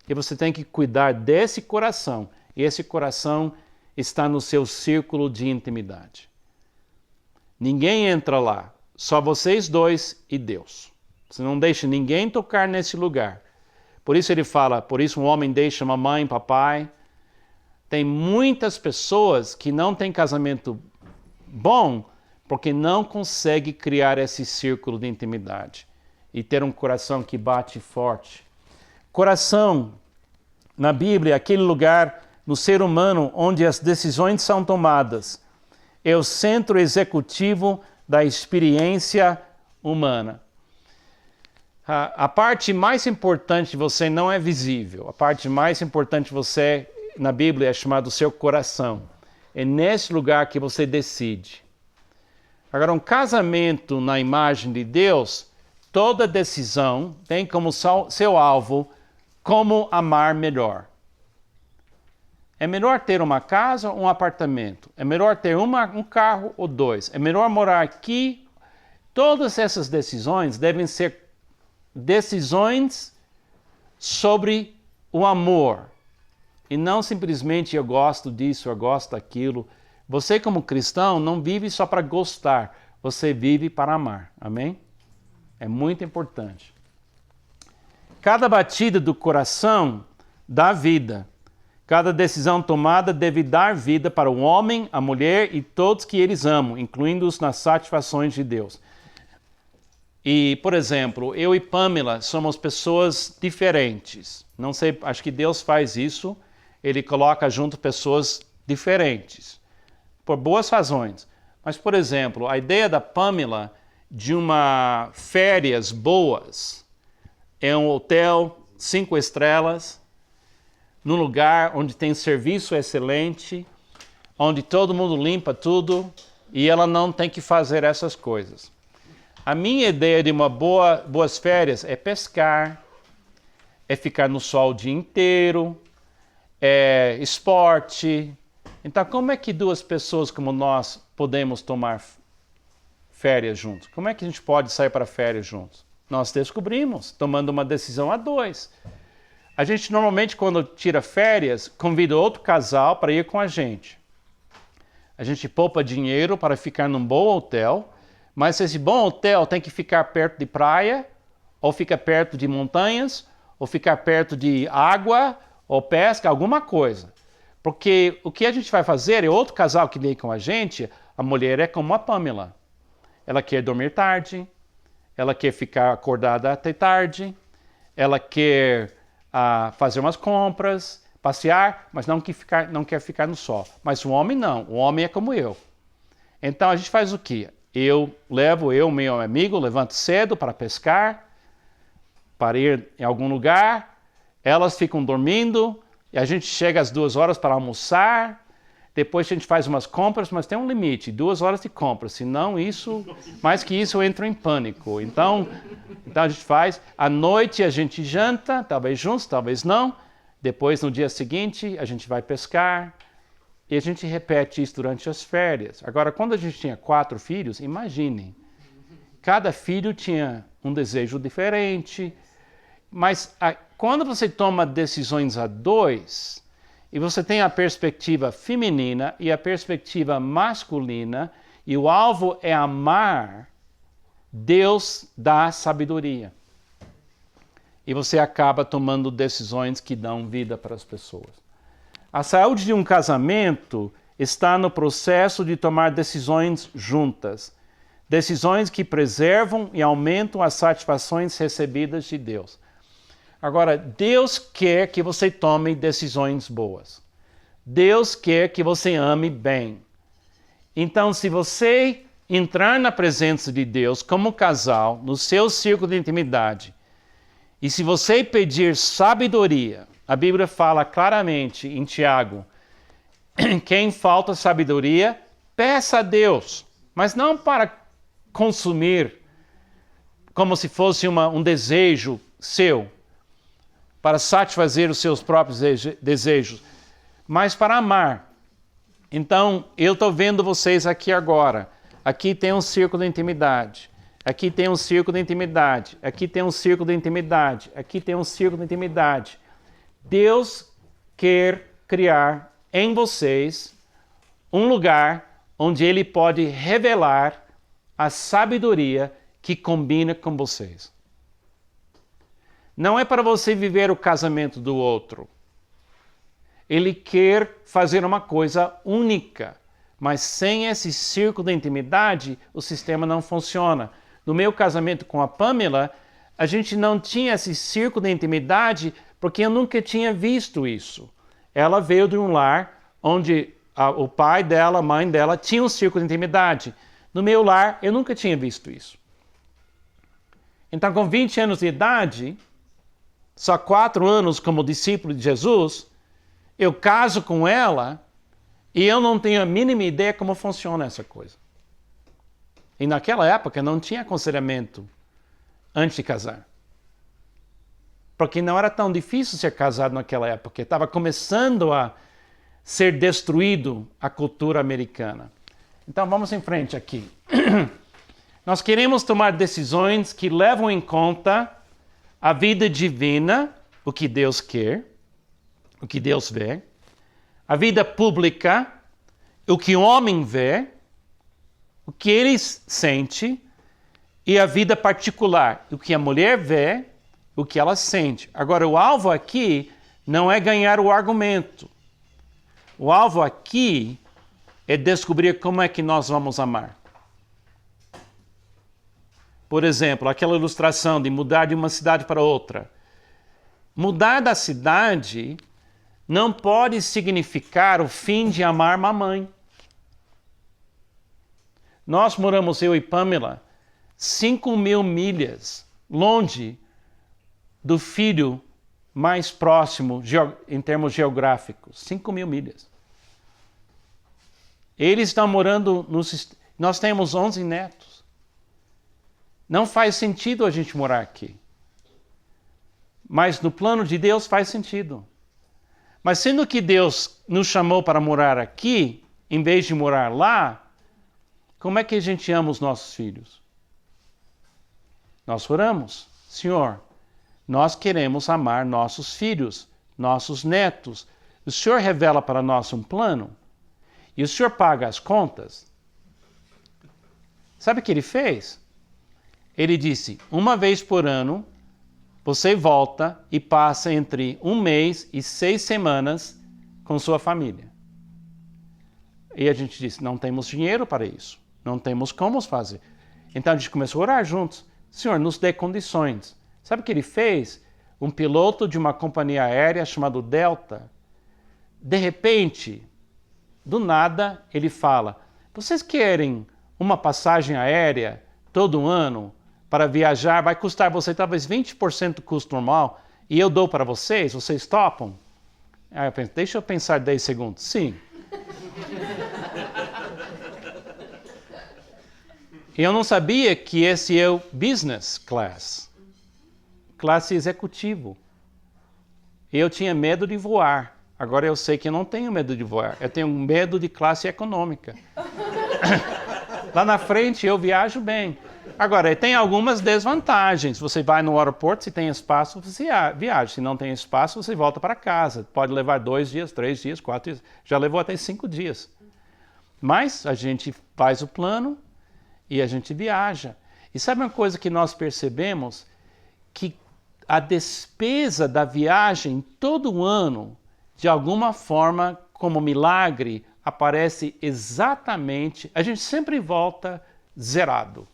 E você tem que cuidar desse coração. E esse coração está no seu círculo de intimidade. Ninguém entra lá, só vocês dois e Deus. Você não deixa ninguém tocar nesse lugar. Por isso ele fala, por isso um homem deixa mamãe e papai, Tem muitas pessoas que não têm casamento bom porque não conseguem criar esse círculo de intimidade e ter um coração que bate forte. Coração, na Bíblia, é aquele lugar no ser humano onde as decisões são tomadas. É o centro executivo da experiência humana. A parte mais importante de você não é visível. A parte mais importante de você, na Bíblia, é chamado seu coração. É nesse lugar que você decide. Agora, um casamento na imagem de Deus, toda decisão tem como seu alvo como amar melhor. É melhor ter uma casa ou um apartamento? É melhor ter um carro ou dois? É melhor morar aqui? Todas essas decisões devem ser decisões sobre o amor. E não simplesmente eu gosto disso, eu gosto daquilo. Você como cristão não vive só para gostar, você vive para amar. Amém? É muito importante. Cada batida do coração dá vida. Cada decisão tomada deve dar vida para o homem, a mulher e todos que eles amam, incluindo-os nas satisfações de Deus. E, por exemplo, eu e Pamela somos pessoas diferentes. Não sei, acho que Deus faz isso. Ele coloca junto pessoas diferentes, por boas razões. Mas, por exemplo, a ideia da Pamela de uma férias boas é um hotel 5 estrelas, num lugar onde tem serviço excelente, onde todo mundo limpa tudo e ela não tem que fazer essas coisas. A minha ideia de uma boas férias é pescar, é ficar no sol o dia inteiro, é esporte. Então, como é que duas pessoas como nós podemos tomar férias juntos? Como é que a gente pode sair para férias juntos? Nós descobrimos, tomando uma decisão a dois. A gente normalmente, quando tira férias, convida outro casal para ir com a gente. A gente poupa dinheiro para ficar num bom hotel, mas esse bom hotel tem que ficar perto de praia, ou fica perto de montanhas, ou ficar perto de água, ou pesca, alguma coisa. Porque o que a gente vai fazer é outro casal que vem com a gente, a mulher é como a Pamela. Ela quer dormir tarde, ela quer ficar acordada até tarde, ela quer fazer umas compras, passear, mas não quer ficar no sol. Mas o homem não, o homem é como eu. Então a gente faz o quê? Meu amigo, levanto cedo para pescar, para ir em algum lugar, elas ficam dormindo, e a gente chega às 2 horas para almoçar, depois a gente faz umas compras, mas tem um limite, 2 horas de compra, senão mais que isso eu entro em pânico. Então a gente faz, à noite a gente janta, talvez juntos, talvez não, depois no dia seguinte a gente vai pescar, e a gente repete isso durante as férias. Agora, quando a gente tinha 4 filhos, imaginem, cada filho tinha um desejo diferente, mas quando você toma decisões a dois, e você tem a perspectiva feminina e a perspectiva masculina, e o alvo é amar, Deus dá sabedoria. E você acaba tomando decisões que dão vida para as pessoas. A saúde de um casamento está no processo de tomar decisões juntas. Decisões que preservam e aumentam as satisfações recebidas de Deus. Agora, Deus quer que você tome decisões boas. Deus quer que você ame bem. Então, se você entrar na presença de Deus como casal, no seu círculo de intimidade, e se você pedir sabedoria, a Bíblia fala claramente em Tiago, quem falta sabedoria, peça a Deus, mas não para consumir, como se fosse um desejo seu, para satisfazer os seus próprios desejos, mas para amar. Então, eu estou vendo vocês aqui agora. Aqui tem um círculo de intimidade. Aqui tem um círculo de intimidade. Aqui tem um círculo de intimidade. Aqui tem um círculo de intimidade. Deus quer criar em vocês um lugar onde Ele pode revelar a sabedoria que combina com vocês. Não é para você viver o casamento do outro. Ele quer fazer uma coisa única. Mas sem esse círculo de intimidade, o sistema não funciona. No meu casamento com a Pamela, a gente não tinha esse círculo de intimidade porque eu nunca tinha visto isso. Ela veio de um lar onde o pai dela, a mãe dela, tinha um círculo de intimidade. No meu lar, eu nunca tinha visto isso. Então, com 20 anos de idade, só 4 anos como discípulo de Jesus, eu caso com ela e eu não tenho a mínima ideia como funciona essa coisa. E naquela época não tinha aconselhamento antes de casar. Porque não era tão difícil ser casado naquela época. Estava começando a ser destruído a cultura americana. Então vamos em frente aqui. Nós queremos tomar decisões que levam em conta a vida divina, o que Deus quer, o que Deus vê, a vida pública, o que o homem vê, o que ele sente, e a vida particular, o que a mulher vê, o que ela sente. Agora, o alvo aqui não é ganhar o argumento. O alvo aqui é descobrir como é que nós vamos amar. Por exemplo, aquela ilustração de mudar de uma cidade para outra. Mudar da cidade não pode significar o fim de amar mamãe. Nós moramos, eu e Pamela, 5.000 milhas longe do filho mais próximo em termos geográficos. 5.000 milhas. Eles estão morando Nós temos 11 netos. Não faz sentido a gente morar aqui. Mas no plano de Deus faz sentido. Mas sendo que Deus nos chamou para morar aqui, em vez de morar lá, como é que a gente ama os nossos filhos? Nós oramos, Senhor, nós queremos amar nossos filhos, nossos netos. O Senhor revela para nós um plano e o Senhor paga as contas. Sabe o que ele fez? Ele disse, 1 vez por ano, você volta e passa entre 1 mês e 6 semanas com sua família. E a gente disse, não temos dinheiro para isso. Não temos como fazer. Então a gente começou a orar juntos. Senhor, nos dê condições. Sabe o que ele fez? Um piloto de uma companhia aérea chamado Delta, de repente, do nada, ele fala, vocês querem uma passagem aérea todo ano para viajar? Vai custar você talvez 20% do custo normal e eu dou para vocês? Vocês topam? Aí eu penso, deixa eu pensar 10 segundos. Sim. Eu não sabia que esse é o business class, classe executivo. Eu tinha medo de voar. Agora eu sei que eu não tenho medo de voar. Eu tenho medo de classe econômica. Lá na frente eu viajo bem. Agora, tem algumas desvantagens. Você vai no aeroporto, se tem espaço, você viaja. Se não tem espaço, você volta para casa. Pode levar 2 dias, 3 dias, 4 dias. Já levou até 5 dias. Mas a gente faz o plano e a gente viaja. E sabe uma coisa que nós percebemos? Que a despesa da viagem todo ano, de alguma forma, como milagre, aparece exatamente... A gente sempre volta zerado.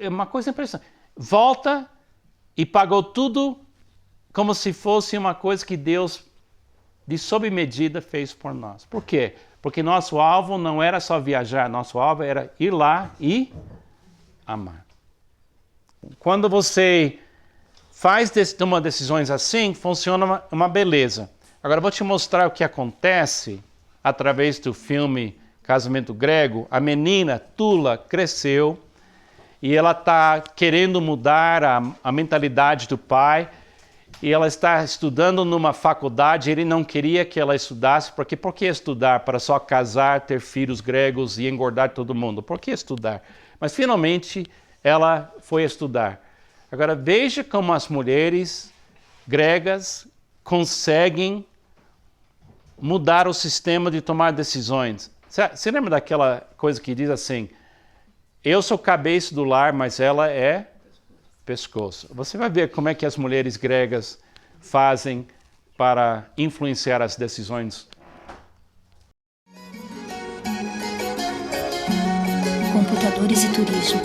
É uma coisa impressionante. Volta e pagou tudo como se fosse uma coisa que Deus, de sob medida, fez por nós. Por quê? Porque nosso alvo não era só viajar, nosso alvo era ir lá e amar. Quando você toma decisões assim, funciona uma beleza. Agora eu vou te mostrar o que acontece através do filme Casamento Grego. A menina, Tula, cresceu e ela está querendo mudar a mentalidade do pai. E ela está estudando numa faculdade, ele não queria que ela estudasse, porque por que estudar para só casar, ter filhos gregos e engordar todo mundo? Por que estudar? Mas finalmente ela foi estudar. Agora veja como as mulheres gregas conseguem mudar o sistema de tomar decisões. Você lembra daquela coisa que diz assim, eu sou cabeça do lar, mas ela é pescoço. Você vai ver como é que as mulheres gregas fazem para influenciar as decisões. Computadores e turismo.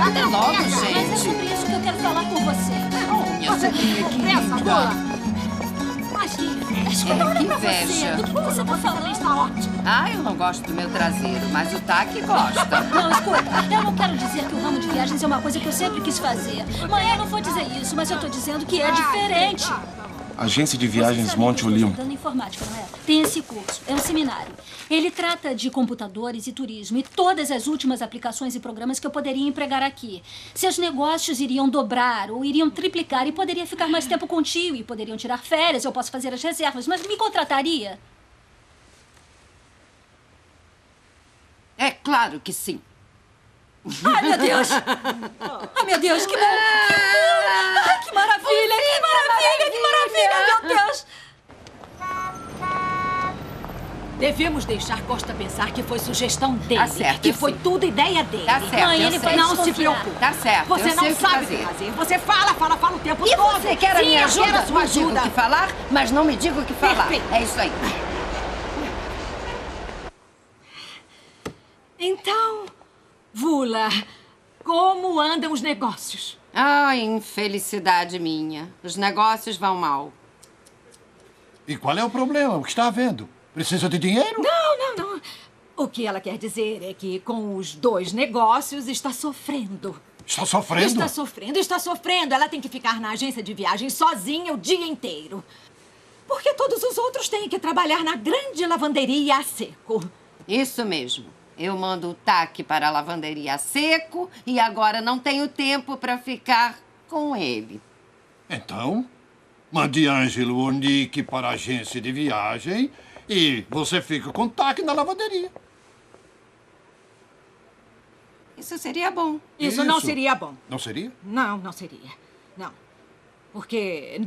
Até logo, gente. Mas é sobre isso que eu quero falar com você. Oh, minha sobrinha querida. Mas que inveja. Que inveja. Do que você tá falando? Está ótimo. Ah, eu não gosto do meu traseiro, mas o Taki gosta. Não, escuta, eu não quero dizer que o ramo de viagens é uma coisa que eu sempre quis fazer. Mãe, eu não vou dizer isso, mas eu tô dizendo que é diferente. Agência de Viagens Você Monte sabe que eu Olimpo. estou estudando informática, não é? Tem esse curso, é um seminário. Ele trata de computadores e turismo e todas as últimas aplicações e programas que eu poderia empregar aqui. Seus negócios iriam dobrar ou iriam triplicar e poderia ficar mais tempo contigo e poderiam tirar férias, eu posso fazer as reservas, mas me contrataria? É claro que sim. Ai, meu Deus! Ai, meu Deus, que bom! Ai, que maravilha, que maravilha, que maravilha, meu Deus! Devemos deixar Costa pensar que foi sugestão dele. Tá certo, que eu foi sei. tudo ideia dele. Tá certo, Mãe, eu ele sei. vai Não se desconfiar. preocupe. Tá certo, Você eu não sei o que sabe o fazer. que fazer. Você fala o tempo E todo. você quer a Sim, minha eu ajuda? quero a sua Me diga ajuda. o que falar, mas não me diga o que falar. Perfeito. É isso aí. Então, Vula, como andam os negócios? Ai, infelicidade minha. Os negócios vão mal. E qual é o problema? O que está havendo? Precisa de dinheiro? Não. O que ela quer dizer é que com os dois negócios está sofrendo. Está sofrendo? Está sofrendo. Ela tem que ficar na agência de viagem sozinha o dia inteiro. Porque todos os outros têm que trabalhar na grande lavanderia a seco. Isso mesmo. Eu mando o Taki para a lavanderia a seco e agora não tenho tempo para ficar com ele. Então, mande Ângelo ou Nick para a agência de viagem e você fica com o Taki na lavanderia. Isso seria bom. Isso não seria bom. Não seria? Não seria. Não. Porque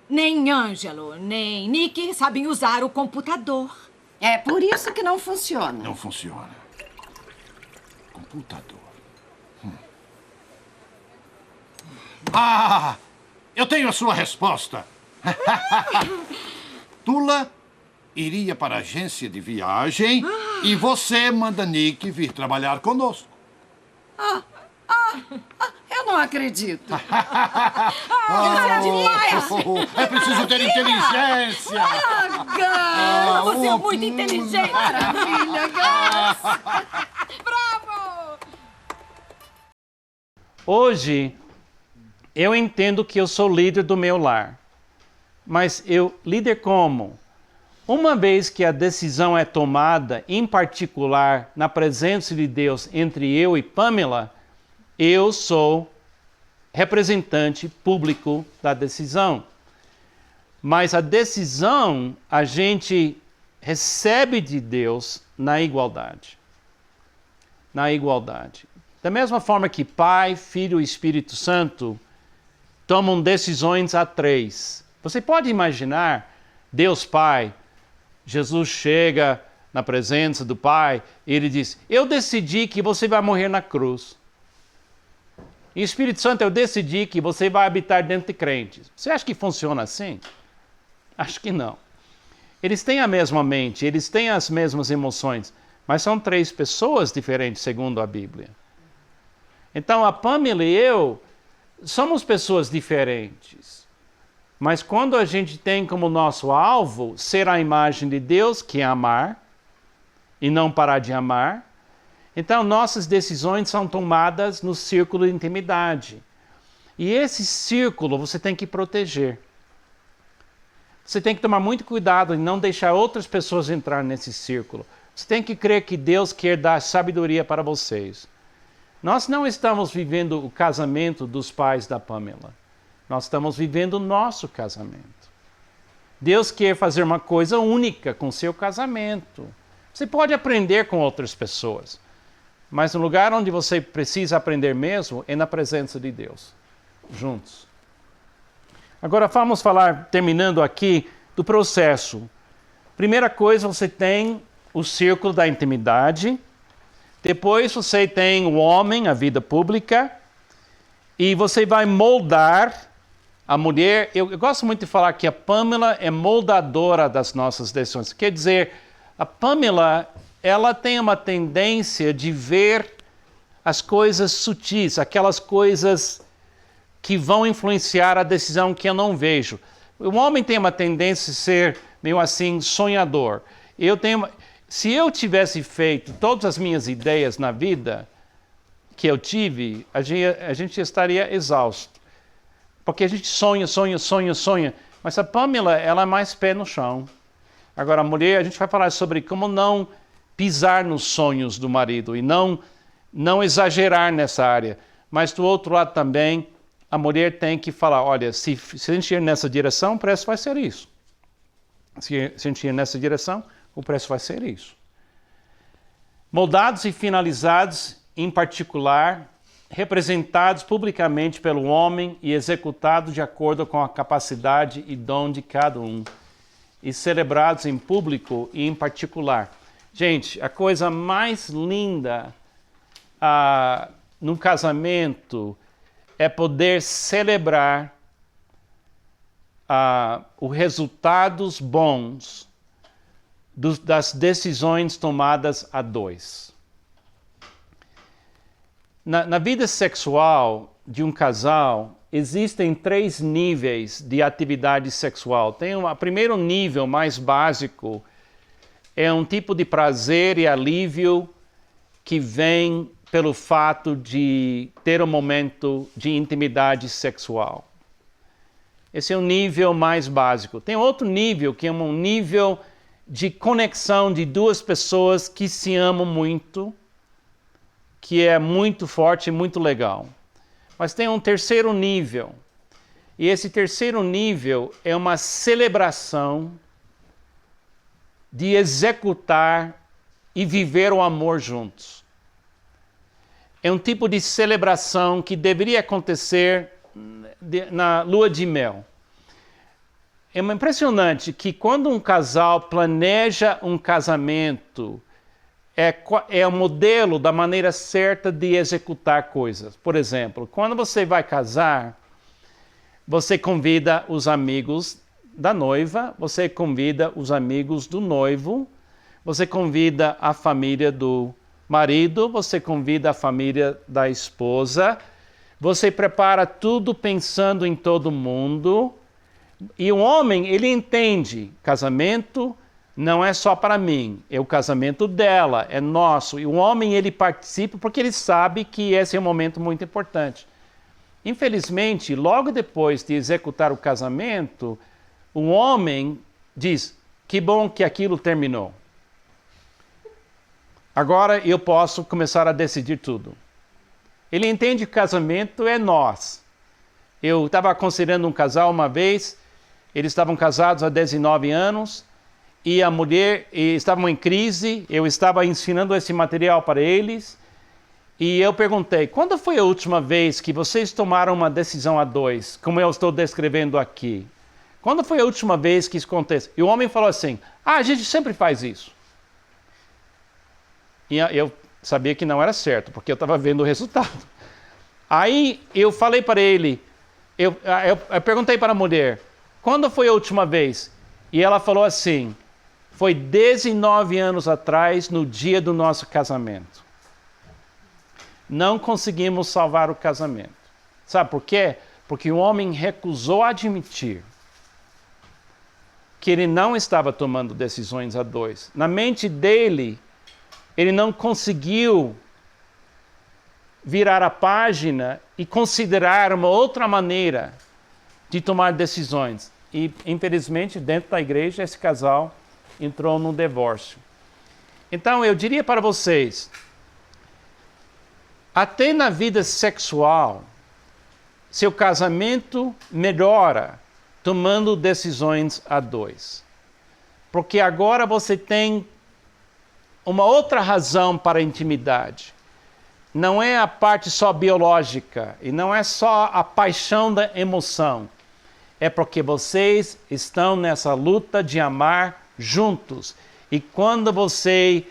nem Ângelo, nem Nick sabem usar o computador. É por isso que não funciona. Não funciona. Computador. Ah! Eu tenho a sua resposta. Tula iria para a agência de viagem e você manda Nick vir trabalhar conosco. Eu não acredito. É preciso ter inteligência. Você é muito inteligente. Maravilha, Gus. Bravo! Hoje, eu entendo que eu sou líder do meu lar. Mas líder como? Uma vez que a decisão é tomada, em particular, na presença de Deus entre eu e Pamela, eu sou representante público da decisão. Mas a decisão a gente recebe de Deus na igualdade. Na igualdade. Da mesma forma que Pai, Filho e Espírito Santo tomam decisões a três. Você pode imaginar Deus Pai, Jesus chega na presença do Pai e ele diz: eu decidi que você vai morrer na cruz. E Espírito Santo, eu decidi que você vai habitar dentro de crentes. Você acha que funciona assim? Acho que não. Eles têm a mesma mente, eles têm as mesmas emoções, mas são três pessoas diferentes, segundo a Bíblia. Então, a Pamela e eu somos pessoas diferentes. Mas quando a gente tem como nosso alvo ser a imagem de Deus, que é amar, e não parar de amar, então nossas decisões são tomadas no círculo de intimidade. E esse círculo você tem que proteger. Você tem que tomar muito cuidado em não deixar outras pessoas entrar nesse círculo. Você tem que crer que Deus quer dar sabedoria para vocês. Nós não estamos vivendo o casamento dos pais da Pamela. Nós estamos vivendo o nosso casamento. Deus quer fazer uma coisa única com o seu casamento. Você pode aprender com outras pessoas, mas no lugar onde você precisa aprender mesmo é na presença de Deus, juntos. Agora vamos falar, terminando aqui, do processo. Primeira coisa, você tem o círculo da intimidade. Depois você tem o homem, a vida pública. E você vai moldar a mulher. Eu gosto muito de falar que a Pamela é moldadora das nossas decisões. Quer dizer, a Pamela, ela tem uma tendência de ver as coisas sutis, aquelas coisas que vão influenciar a decisão que eu não vejo. O homem tem uma tendência a ser meio assim sonhador. Se eu tivesse feito todas as minhas ideias na vida que eu tive, a gente estaria exausto. Porque a gente sonha. Mas a Pamela, ela é mais pé no chão. Agora, a mulher, a gente vai falar sobre como não pisar nos sonhos do marido e não exagerar nessa área. Mas, do outro lado também, a mulher tem que falar, olha, se a gente ir nessa direção, o preço vai ser isso. Se a gente ir nessa direção, o preço vai ser isso. Moldados e finalizados, em particular, representados publicamente pelo homem e executados de acordo com a capacidade e dom de cada um, e celebrados em público e em particular. Gente, a coisa mais linda num casamento é poder celebrar os resultados bons das decisões tomadas a dois. Na vida sexual de um casal, existem 3 níveis de atividade sexual. Tem o primeiro nível, mais básico, é um tipo de prazer e alívio que vem pelo fato de ter um momento de intimidade sexual. Esse é o nível mais básico. Tem outro nível, que é um nível de conexão de 2 pessoas que se amam muito, que é muito forte e muito legal. Mas tem um terceiro nível. E esse terceiro nível é uma celebração de executar e viver o amor juntos. É um tipo de celebração que deveria acontecer na lua de mel. É impressionante que quando um casal planeja um casamento, é o modelo da maneira certa de executar coisas. Por exemplo, quando você vai casar, você convida os amigos da noiva, você convida os amigos do noivo, você convida a família do marido, você convida a família da esposa, você prepara tudo pensando em todo mundo. E o homem, ele entende, casamento não é só para mim, é o casamento dela, é nosso. E o homem, ele participa porque ele sabe que esse é um momento muito importante. Infelizmente, logo depois de executar o casamento, o homem diz, que bom que aquilo terminou. Agora eu posso começar a decidir tudo. Ele entende que o casamento é nós. Eu estava aconselhando um casal uma vez, eles estavam casados há 19 anos, e a mulher estavam em crise, eu estava ensinando esse material para eles, e eu perguntei, quando foi a última vez que vocês tomaram uma decisão a 2, como eu estou descrevendo aqui? Quando foi a última vez que isso aconteceu? E o homem falou assim, a gente sempre faz isso. E eu sabia que não era certo, porque eu estava vendo o resultado. Aí eu falei para ele, eu perguntei para a mulher, quando foi a última vez? E ela falou assim, foi 19 anos atrás, no dia do nosso casamento. Não conseguimos salvar o casamento. Sabe por quê? Porque o homem recusou admitir que ele não estava tomando decisões a 2. Na mente dele, ele não conseguiu virar a página e considerar uma outra maneira de tomar decisões. E, infelizmente, dentro da igreja, esse casal entrou no divórcio. Então, eu diria para vocês, até na vida sexual, seu casamento melhora tomando decisões a 2. Porque agora você tem uma outra razão para a intimidade. Não é a parte só biológica e não é só a paixão da emoção. É porque vocês estão nessa luta de amar juntos. E quando você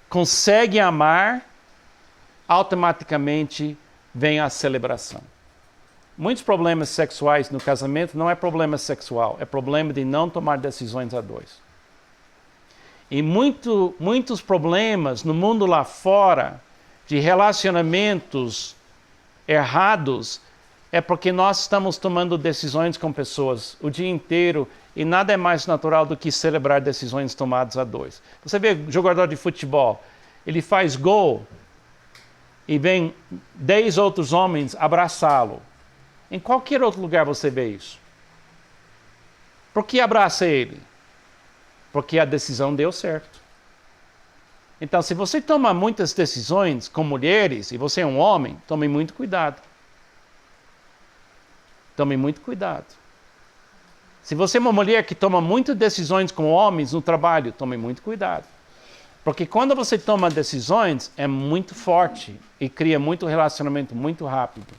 consegue amar, automaticamente vem a celebração. Muitos problemas sexuais no casamento não é problema sexual, é problema de não tomar decisões a dois. E muitos problemas no mundo lá fora, de relacionamentos errados, é porque nós estamos tomando decisões com pessoas o dia inteiro e nada é mais natural do que celebrar decisões tomadas a dois. Você vê jogador de futebol, ele faz gol e vem 10 outros homens abraçá-lo. Em qualquer outro lugar você vê isso. Por que abraça ele? Porque a decisão deu certo. Então, se você toma muitas decisões com mulheres e você é um homem, tome muito cuidado. Tome muito cuidado. Se você é uma mulher que toma muitas decisões com homens no trabalho, tome muito cuidado. Porque quando você toma decisões, é muito forte e cria muito relacionamento muito rápido.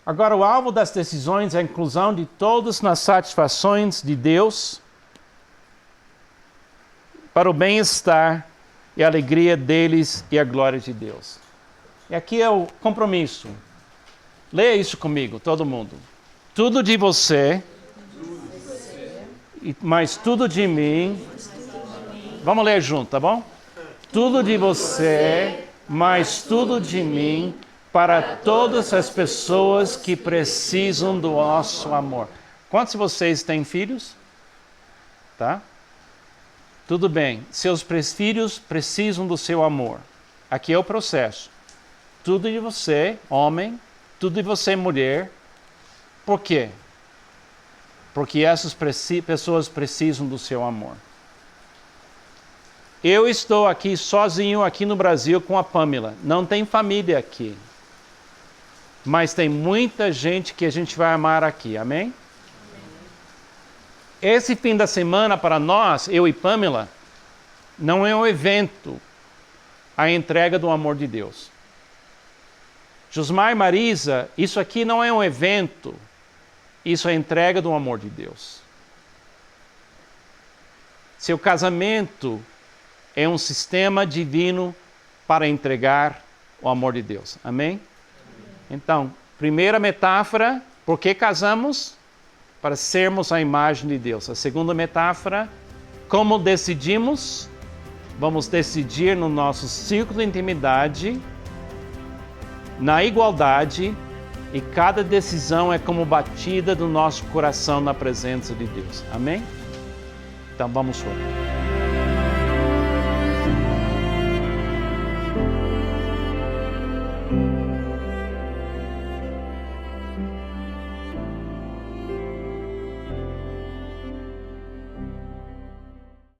Agora, o alvo das decisões é a inclusão de todos nas satisfações de Deus para o bem-estar e a alegria deles e a glória de Deus. E aqui é o compromisso. Leia isso comigo, todo mundo. Tudo de você, mas tudo de mim. Vamos ler junto, tá bom? Tudo de você, mas tudo de mim, para todas as pessoas que precisam do nosso amor. Quantos de vocês têm filhos? Tá? Tudo bem. Seus filhos precisam do seu amor. Aqui é o processo. Tudo de você, homem, tudo de você, mulher. Por quê? Porque essas pessoas precisam do seu amor. Eu estou aqui sozinho aqui no Brasil com a Pamela. Não tem família aqui. Mas tem muita gente que a gente vai amar aqui, amém? Esse fim da semana para nós, eu e Pamela, não é um evento, a entrega do amor de Deus. Josmar e Marisa, isso aqui não é um evento, isso é a entrega do amor de Deus. Seu casamento é um sistema divino para entregar o amor de Deus, amém? Então, primeira metáfora, por que casamos? Para sermos a imagem de Deus. A segunda metáfora, como decidimos? Vamos decidir no nosso círculo de intimidade, na igualdade, e cada decisão é como batida do nosso coração na presença de Deus. Amém? Então vamos orar.